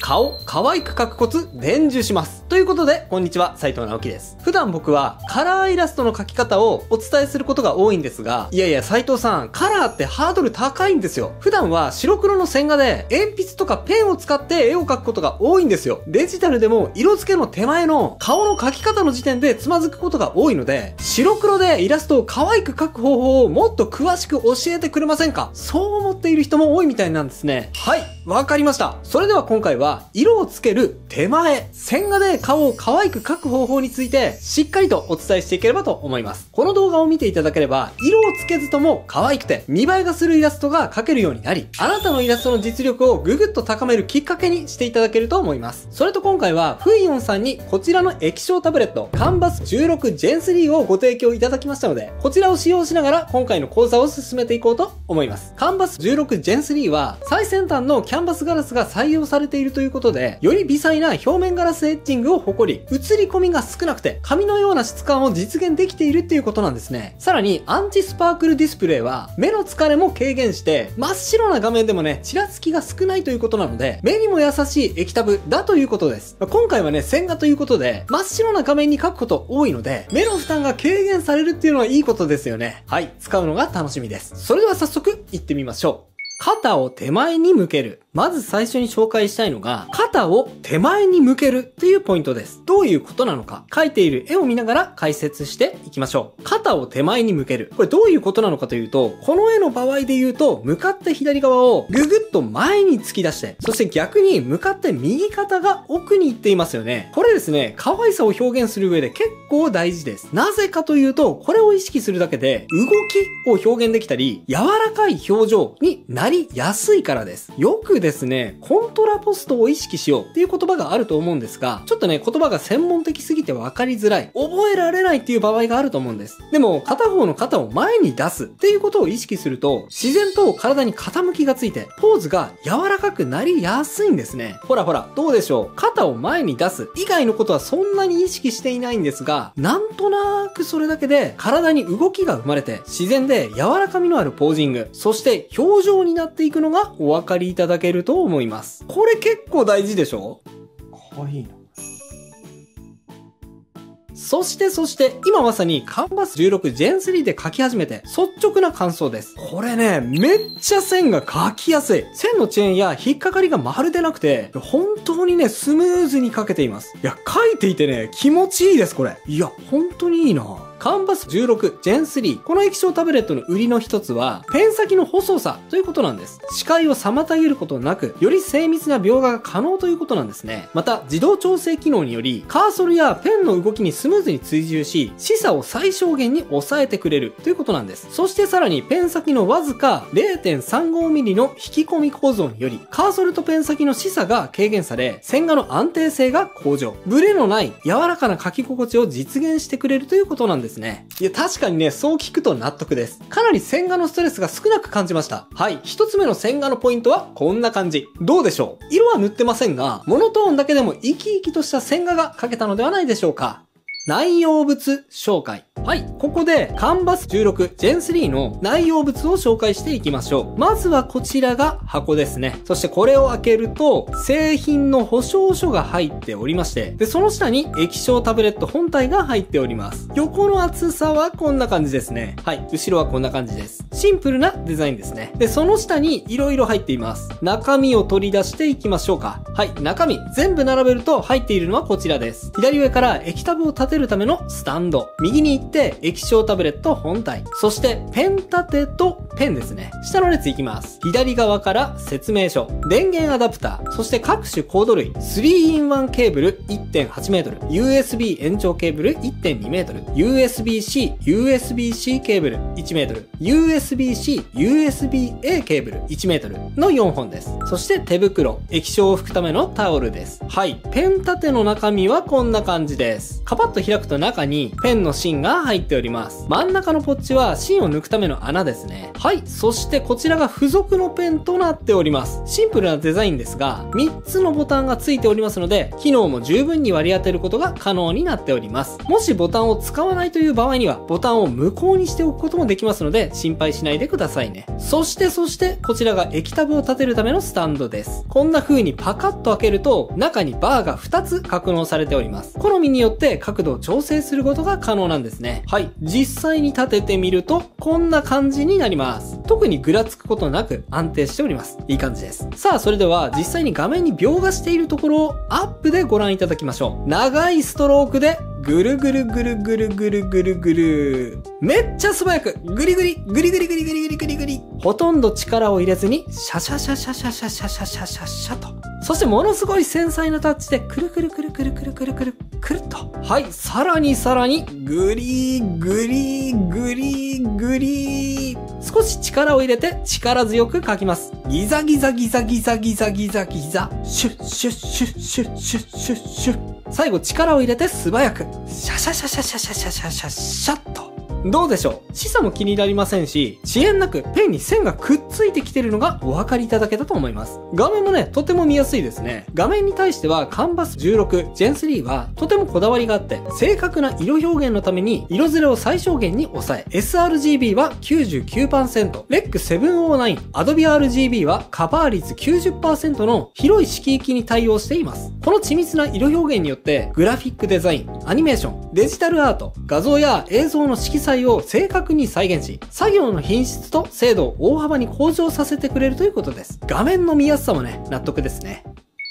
顔、可愛く描くコツ、伝授します。ということで、こんにちは、斉藤直樹です。普段僕はカラーイラストの描き方をお伝えすることが多いんですが、いやいや、斉藤さん、カラーってハードル高いんですよ。普段は白黒の線画で、鉛筆とかペンを使って絵を描くことが多いんですよ。デジタルでも色付けの手前の顔の描き方の時点でつまずくことが多いので、白黒でイラストを可愛く描く方法をもっと詳しく教えてくれませんか？そう思っている人も多いみたいなんですね。はい、わかりました。それでは今回は、色をつける手前、線画で顔を可愛く描く方法についてしっかりとお伝えしていければと思います。この動画を見ていただければ、色をつけずとも可愛くて見栄えがするイラストが描けるようになり、あなたのイラストの実力をぐぐっと高めるきっかけにしていただけると思います。それと今回は、フイヨンさんにこちらの液晶タブレット、カンバス16 Gen 3をご提供いただきましたので、こちらを使用しながら今回の講座を進めていこうと思います。カンバス16 Gen 3は最先端のキャンバスガラスが採用されているということで、より微細な表面ガラスエッジングを誇り、映り込みが少なくて紙のような質感を実現できているっていうことなんですね。さらにアンチスパークルディスプレイは目の疲れも軽減して真っ白な画面でもね、ちらつきが少ないということなので、目にも優しい液タブだということです。今回はね、線画ということで真っ白な画面に描くこと多いので、目の負担が軽減されるっていうのはいいことですよね。はい、使うのが楽しみです。それでは早速行ってみましょう。肩を手前に向ける。まず最初に紹介したいのが、肩を手前に向けるっていうポイントです。どういうことなのか、描いている絵を見ながら解説していきましょう。肩を手前に向ける。これどういうことなのかというと、この絵の場合で言うと、向かって左側をぐぐっと前に突き出して、そして逆に向かって右肩が奥に行っていますよね。これですね、可愛さを表現する上で結構大事です。なぜかというと、これを意識するだけで、動きを表現できたり、柔らかい表情になりやすいからです。よくですね、コントラポストを意識しようっていう言葉があると思うんですが、ちょっとね、言葉が専門的すぎて分かりづらい、覚えられないっていう場合があると思うんです。でも、片方の肩を前に出すっていうことを意識すると、自然と体に傾きがついて、ポーズが柔らかくなりやすいんですね。ほらほら、どうでしょう。肩を前に出す以外のことはそんなに意識していないんですが、なんとなくそれだけで体に動きが生まれて、自然で柔らかみのあるポージング、そして表情になっていくのがお分かりいただけると思います。これ結構大事でしょ？かわいいな。そして今まさにカンバス16 Gen 3で描き始めて率直な感想です。これね、めっちゃ線が描きやすい。線の遅延や引っかかりがまるでなくて、本当にね、スムーズに描けています。いや、描いていてね、気持ちいいです、これ。いや、本当にいいな。カンバス16 Gen 3。この液晶タブレットの売りの一つは、ペン先の細さということなんです。視界を妨げることなく、より精密な描画が可能ということなんですね。また、自動調整機能により、カーソルやペンの動きにスムーズに追従し、視差を最小限に抑えてくれるということなんです。そしてさらに、ペン先のわずか 0.35mm の引き込み構造により、カーソルとペン先の視差が軽減され、線画の安定性が向上。ブレのない柔らかな描き心地を実現してくれるということなんですね。いや、確かにね、そう聞くと納得です。かなり線画のストレスが少なく感じました。はい、一つ目の線画のポイントはこんな感じ。どうでしょう？色は塗ってませんが、モノトーンだけでも生き生きとした線画が描けたのではないでしょうか。内容物紹介。はい、ここでカンバス16 Gen 3の内容物を紹介していきましょう。まずはこちらが箱ですね。そしてこれを開けると製品の保証書が入っておりまして、でその下に液晶タブレット本体が入っております。横の厚さはこんな感じですね。はい、後ろはこんな感じです。シンプルなデザインですね。でその下に色々入っています。中身を取り出していきましょうか。はい、中身全部並べると入っているのはこちらです。左上から液タブを立てるためのスタンド、右に行って液晶タブレット本体、そしてペン立てとペンですね。下の列いきます。左側から説明書、電源アダプター、そして各種コード類、3-in-1 ケーブル 1.8m、USB 延長ケーブル 1.2m、USB-C、USB-C ケーブル 1m、USB-C、USB-A ケーブル 1m の4本です。そして手袋、液晶を拭くためのタオルです。はい、ペン立ての中身はこんな感じです。カパッと開くと中にペンの芯が入っております。真ん中のポッチは芯を抜くための穴ですね。はい。そしてこちらが付属のペンとなっております。シンプルなデザインですが、3つのボタンが付いておりますので、機能も十分に割り当てることが可能になっております。もしボタンを使わないという場合には、ボタンを無効にしておくこともできますので、心配しないでくださいね。そして、こちらが液タブを立てるためのスタンドです。こんな風にパカッと開けると、中にバーが2つ格納されております。好みによって角度を調整することが可能なんですね。はい。実際に立ててみると、こんな感じになります。特にぐらつくことなく安定しております。いい感じです。さあ、それでは実際に画面に描画しているところをアップでご覧いただきましょう。長いストロークでぐるぐるぐるぐるぐるぐるぐる。めっちゃ素早く、ぐりぐり、ぐりぐりぐりぐりぐりぐりぐり。ほとんど力を入れずに、シャシャシャシャシャシャシャシャシャシャシャと。そしてものすごい繊細なタッチで、くるくるくるくるくるくるくるくるっと。はい、さらに、ぐりぐりぐりぐり。少し力を入れて力強く書きます。ギザギザギザギザギザギザギザ。シュッシュッシュッシュッシュッシュッシュッ。最後力を入れて素早く、シャシャシャシャシャシャシャシャシャシャッと。どうでしょう？示唆も気になりませんし、遅延なくペンに線がくっついてきているのがお分かりいただけたと思います。画面もね、とても見やすいですね。画面に対してはカンバス16 Gen 3はとてもこだわりがあって、正確な色表現のために色ずれを最小限に抑え、sRGB は 99%、REC709、Adobe RGB はカバー率 90% の広い色域に対応しています。この緻密な色表現によって、グラフィックデザイン、アニメーション、デジタルアート、画像や映像の色彩を正確に再現し、作業の品質と精度を大幅に向上させてくれるということです。画面の見やすさもね、納得ですね。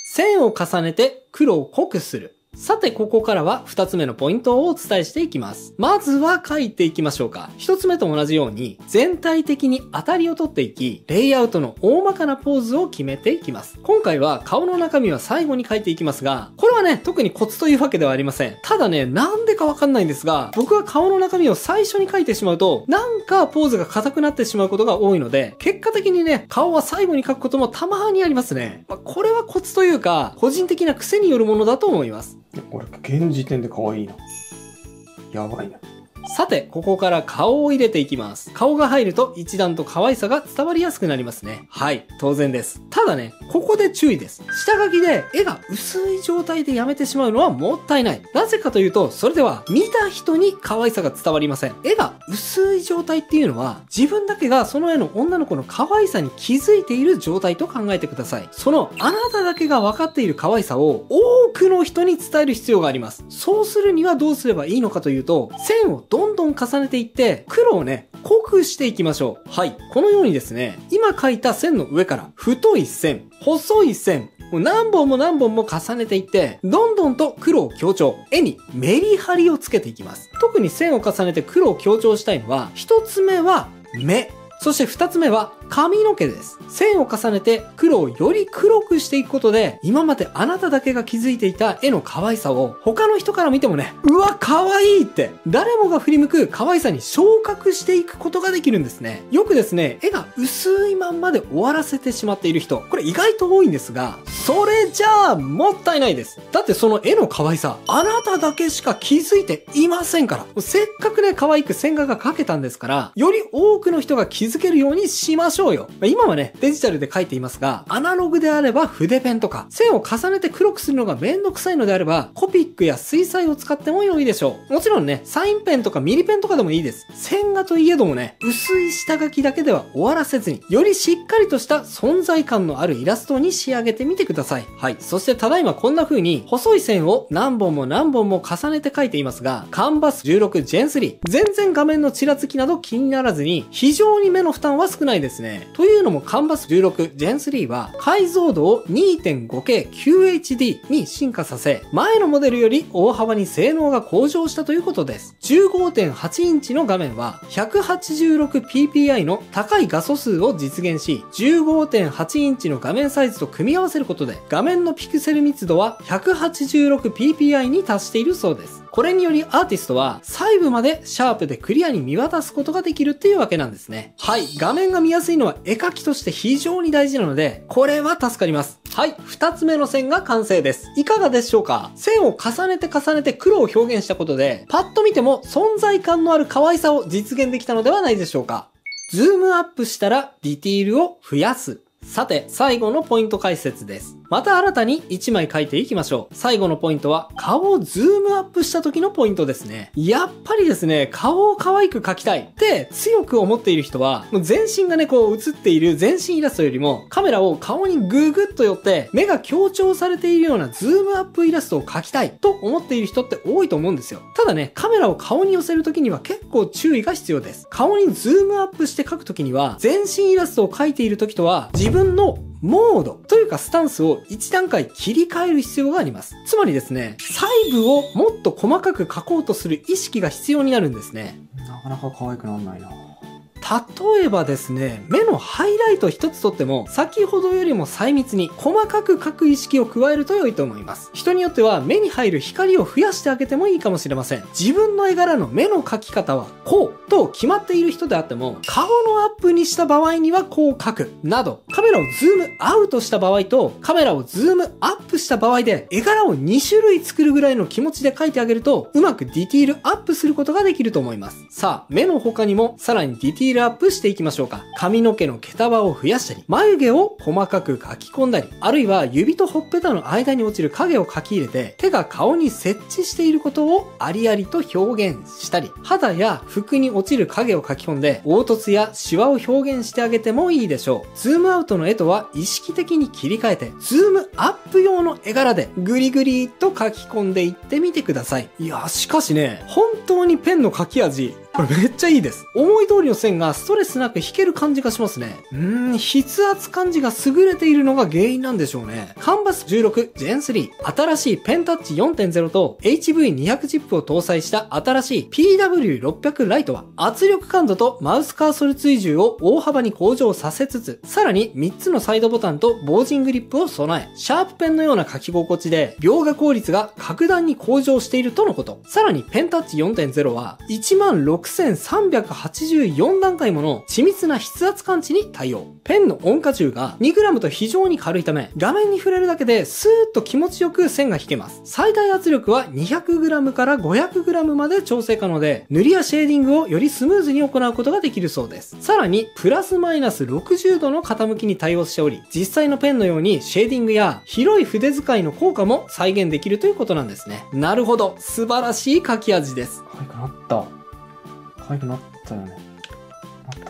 線を重ねて黒を濃くする。さて、ここからは2つ目のポイントをお伝えしていきます。まずは書いていきましょうか。1つ目と同じように、全体的に当たりを取っていき、レイアウトの大まかなポーズを決めていきます。今回は顔の中身は最後に書いていきますが、これはね、特にコツというわけではありません。ただね、なんでかわかんないんですが、僕は顔の中身を最初に書いてしまうと、なんかポーズが硬くなってしまうことが多いので、結果的にね、顔は最後に書くこともたまにありますね。これはコツというか、個人的な癖によるものだと思います。これ現時点で可愛いな。やばいな。さて、ここから顔を入れていきます。顔が入ると一段と可愛さが伝わりやすくなりますね。はい、当然です。ただね、ここで注意です。下書きで絵が薄い状態でやめてしまうのはもったいない。なぜかというと、それでは見た人に可愛さが伝わりません。絵が薄い状態っていうのは、自分だけがその絵の女の子の可愛さに気づいている状態と考えてください。そのあなただけが分かっている可愛さを多くの人に伝える必要があります。そうするにはどうすればいいのかというと、線をどんどん重ねていって、黒をね、濃くしていきましょう。はい。このようにですね、今描いた線の上から、太い線、細い線、何本も何本も重ねていって、どんどんと黒を強調。絵にメリハリをつけていきます。特に線を重ねて黒を強調したいのは、一つ目は目。そして二つ目は髪の毛です。線を重ねて黒をより黒くしていくことで、今まであなただけが気づいていた絵の可愛さを他の人から見てもね、うわ、可愛いって誰もが振り向く可愛さに昇格していくことができるんですね。よくですね、絵が薄いまんまで終わらせてしまっている人、これ意外と多いんですが、それじゃあもったいないです。だってその絵の可愛さ、あなただけしか気づいていませんから。せっかくね、可愛く線画が描けたんですから、より多くの人が気づけるようにしましょうよ。今はね、デジタルで描いていますが、アナログであれば筆ペンとか、線を重ねて黒くするのがめんどくさいのであれば、コピックや水彩を使っても良いでしょう。もちろんね、サインペンとかミリペンとかでもいいです。線画といえどもね、薄い下書きだけでは終わらせずに、よりしっかりとした存在感のあるイラストに仕上げてみてください。はい。そしてただいまこんな風に、細い線を何本も何本も重ねて描いていますが、カンバス16 Gen 3、全然画面のちらつきなど気にならずに、非常に目の負担は少ないですね。というのもカンバス16 Gen 3は解像度を 2.5K QHD に進化させ、前のモデルより大幅に性能が向上したということです。15.8 インチの画面は 186ppi の高い画素数を実現し、15.8 インチの画面サイズと組み合わせることで、画面のピクセル密度は 186ppi に達しているそうです。これによりアーティストは細部までシャープでクリアに見渡すことができるっていうわけなんですね。はい、画面が見やすいすいのは絵描きとして非常に大事なので、これは助かります。はい、2つ目の線が完成です。いかがでしょうか？線を重ねて重ねて黒を表現したことで、パッと見ても存在感のある可愛さを実現できたのではないでしょうか。ズームアップしたらディティールを増やす。さて、最後のポイント解説です。また新たに1枚描いていきましょう。最後のポイントは、顔をズームアップした時のポイントですね。やっぱりですね、顔を可愛く描きたいって強く思っている人は、もう全身がね、こう映っている全身イラストよりも、カメラを顔にググッと寄って、目が強調されているようなズームアップイラストを描きたいと思っている人って多いと思うんですよ。ただね、カメラを顔に寄せる時には結構注意が必要です。顔にズームアップして描く時には、全身イラストを描いている時とは、自分のモードというかスタンスを一段階切り替える必要があります。つまりですね、細部をもっと細かく描こうとする意識が必要になるんですね。なかなか可愛くなんないな。例えばですね、目のハイライト一つとっても、先ほどよりも細密に細かく描く意識を加えると良いと思います。人によっては目に入る光を増やしてあげてもいいかもしれません。自分の絵柄の目の描き方はこうと決まっている人であっても、顔のアップにした場合にはこう描くなど、カメラをズームアウトした場合とカメラをズームアップした場合で絵柄を2種類作るぐらいの気持ちで描いてあげると、うまくディティールアップすることができると思います。さあ、目の他にもさらにディティールアップしていきましょうか。髪の毛の毛束を増やしたり、眉毛を細かく描き込んだり、あるいは指とほっぺたの間に落ちる影を描き入れて、手が顔に設置していることをありありと表現したり、肌や服に落ちる影を描き込んで、凹凸やシワを表現してあげてもいいでしょう。ズームアウトの絵とは意識的に切り替えて、ズームアップ用の絵柄でグリグリと描き込んでいってみてください。いや、しかしね、本当にペンの描き味、これめっちゃいいです。思い通りの線がストレスなく引ける感じがしますね。筆圧感じが優れているのが原因なんでしょうね。カンバス16 Gen 3。新しいペンタッチ 4.0 と HV200 チップを搭載した新しい PW600 ライトは圧力感度とマウスカーソル追従を大幅に向上させつつ、さらに3つのサイドボタンと防塵グリップを備え、シャープペンのような書き心地で描画効率が格段に向上しているとのこと。さらにペンタッチ 4.0 は16384段階もの緻密な筆圧感知に対応。ペンの音荷重が 2g と非常に軽いため、画面に触れるだけでスーッと気持ちよく線が引けます。最大圧力は 200g から 500g まで調整可能で、塗りやシェーディングをよりスムーズに行うことができるそうです。さらに、プラスマイナス60度の傾きに対応しており、実際のペンのようにシェーディングや広い筆使いの効果も再現できるということなんですね。なるほど。素晴らしい書き味です。可愛くなった。可愛くなったよね。なったな。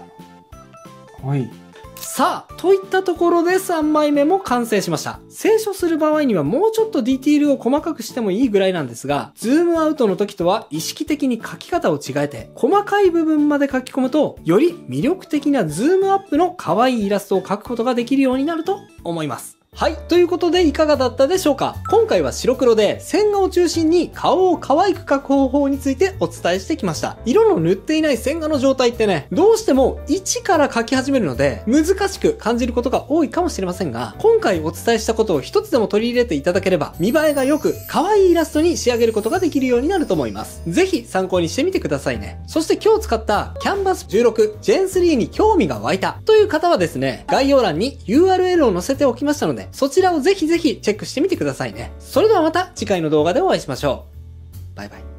可愛い。さあ、といったところで3枚目も完成しました。清書する場合にはもうちょっとディティールを細かくしてもいいぐらいなんですが、ズームアウトの時とは意識的に書き方を違えて、細かい部分まで書き込むと、より魅力的なズームアップの可愛いイラストを描くことができるようになると思います。はい。ということでいかがだったでしょうか？今回は白黒で線画を中心に顔を可愛く描く方法についてお伝えしてきました。色の塗っていない線画の状態ってね、どうしても1から描き始めるので難しく感じることが多いかもしれませんが、今回お伝えしたことを一つでも取り入れていただければ見栄えが良く可愛いイラストに仕上げることができるようになると思います。ぜひ参考にしてみてくださいね。そして今日使ったキャンバス16 Gen 3に興味が湧いたという方はですね、概要欄に URL を載せておきましたので、そちらをぜひぜひチェックしてみてくださいね。それではまた次回の動画でお会いしましょう。バイバイ。